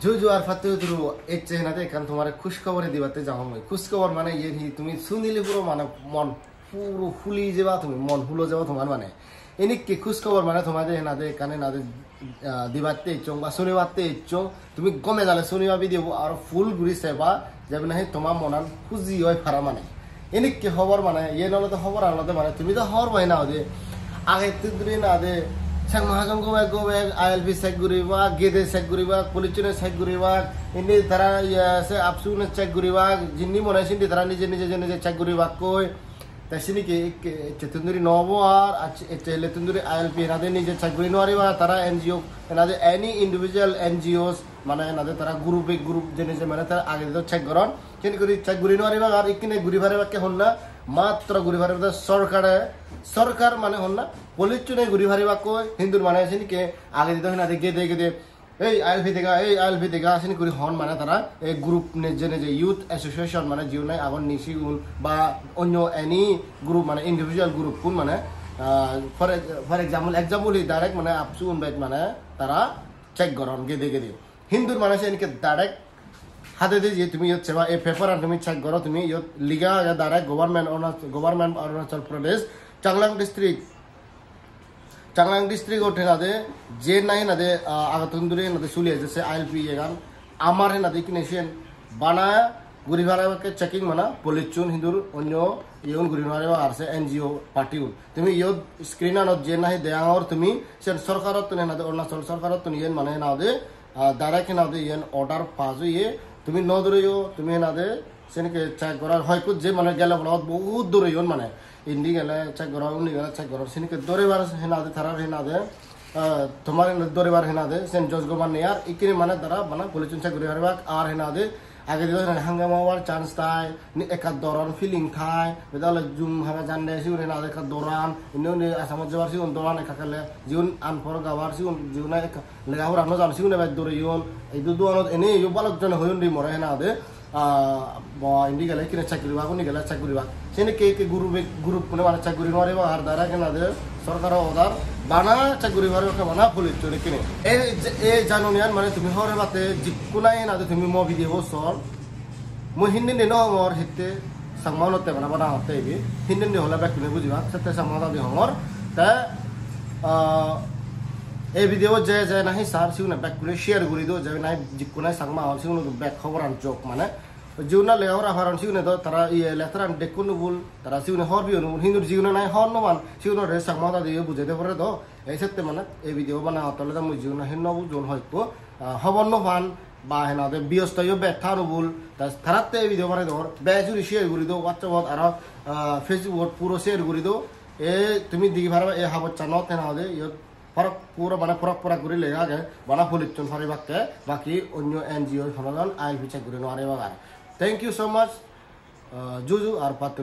জুজু আর ফাতে তুরু এই চেহানাতে কারণ তোমার খুশ খবরে দিবাতে যাও মই খুশ খবর মানে ইয়ে তুমি শুনিলে পুরো মানে মন পুরো ফুলি যাবা তুমি মন ফুলো যাবা তোমার মানে এনিকে খুশ খবর মানে তোমাদের হেনাদে কানে নাদে দিবাতে ইচ্ছং বা শুনিবাতে ইচ্ছং তুমি গমে জালে শুনিবা দিব আর ফুল ঘুরি সেবা যাবে না তোমার মনান খুঁজি হয় ফারা মানে এনিকে খবর মানে ইয়ে নলে তো খবর আনলে মানে তুমি তো খবর পাই না দে আগে তুই না দে sang mahasam go back ILB check guriba gede check guriba police check guriba ini tara ya se apsu ne check guriba jinni mona sindi tara nije check guriba koi tasini ke chetunduri novo ar chetunduri ILB nade nije check guri noriba tara NGO nade any individual NGOs মানে nade tara group jene মানে tara age to check goron ken guri check guri noriba ar ikine guri bare bakke honna মাত্র ঘুরি ভারি সরকার মানে হল না police চুনে ঘুরি ভারি বাক্য হিন্দুর মানে আছে কে আগে দিতে হয় না দেখে দেখে এই আইএলপি দেখা আসেনি ঘুরি হন মানে তারা এই গ্রুপ যে ইউথ অ্যাসোসিয়েশন মানে জিও নাই আগর নিশি গুণ বা অন্য এনি গ্রুপ মানে ইন্ডিভিজুয়াল গ্রুপ কোন মানে ফর এক্সাম্পল ডাইরেক্ট মানে আপসু উনবেক মানে তারা চেক করন গেদে হিন্দুর মানে আছে ডাইরেক্ট হাতে দিয়ে তুমি হচ্ছে বা এই পেপার আর তুমি চেক করো তুমি লিগা দ্বারা গভর্নমেন্ট অরুণাচল প্রদেশ চাংলাং ডিস্ট্রিক্ট ওঠে না দে যে নাই না দে আগাতন্দুরে না দে সুলিয়ে যেছে আইএলপি এগান আমার হে না দে কিনেছেন বানা গুরি ভাড়াকে চেকিং মানা পুলিশ চুন হিন্দুর অন্য ইয়ন গুরি ভাড়া আরছে এনজিও পার্টি তুমি ইয়ত স্ক্রিন আনত যে নাই দেয়াঙর তুমি সে সরকারত তুমি না দে অরুণাচল সরকারত তুমি ইয়েন মানে না দে ডাইরেক্ট না দে ইয়েন অর্ডার পাস ইয়ে তুমি ন দূরেও তুমি না দে সেনকে চেক করার হয় যে মানে গেলে বহুত দূরে মানে ইন্ডি গেলে চেক করা উনি গেলে চেক করা সেনকে দৌড়েবার হেনা দে থারার হেনা দে তোমার দৌড়েবার হেনা দে সেন জজ গমান নেই আর ইকিনে মানে তারা মানে পুলিশ চেক করে হারবাক আর হেনা দে আগে দিও হাঙ্গামা হওয়ার চান্স থাই একা দরান ফিলিং থাই বেদালে জুম হাঙ্গা জানলে সিউন হেনা দে দরান ইনি আসামত যাবার সিউন দরান একাকালে জিউন আনফর গাওয়ার সিউন জিউন লেগাহর আনো জান সিউন এবার দৌড়ে ইউন এই দুদু আনত এনে ইউ বালক জন হইন দি মরে হেনা দে ইন্ডি গেলে কিনে চাকরি বাক উনি গেলে চাকরি বাক সেনে কে গ্রুপ মানে চাকরি মারে বা আর দ্বারা কেনা দে সরকার অদার বানা চাকরি মারে বানা পুলিশ চলে কিনে এই জানুনিয়ান মানে তুমি হরে বাতে জিকুনাই না তুমি ম ভিডিও সর মই হিন্দি নে নহর হিতে সাংমানতে বানা হতে বি হিন্দি হলে ব্যাক তুমি বুঝিবা সেতে সাংমানা দি হমর তা এই ভিডিও যে নাহি সার সিউনা ব্যাক করে শেয়ার করি দো যে নাই জিকুনাই সাংমা হল সিউনা ব্যাক খবর আন চোক মানে জিউনা লেওরা হারান সিউনে তো তারা ইয়ে লেতরান দেখুন বল তারা সিউনে হর বিও নুন হিন্দুর জিউনা নাই হর নমান সিউনা রে সাংমাদা দিয়ে বুঝাইতে পারে তো এই সত্যি মানে এই ভিডিও বানা হতলে তো মুই জিউনা হিন্ন বুঝন হয়তো হবন নভান বা হেনা দে বিয়স্তয় ব্যথা নবুল তারাতে এই ভিডিও বানাই দর বেজুরি শেয়ার করি দো হোয়াটসঅ্যাপ আর ফেসবুক পুরো শেয়ার করি দো এ তুমি দিঘি ভাড়া এ হাবত চানত হেনা দে ফরক পুরো মানে ফরক করে লেগে আগে বানা ফুলিচ্ছন ফারি বাক্যে বাকি অন্য এনজিও সমাধান আইএলপি চেক করে নেওয়ারে বাগার থ্যাংক ইউ সো মাচ জুজু আর পাত্র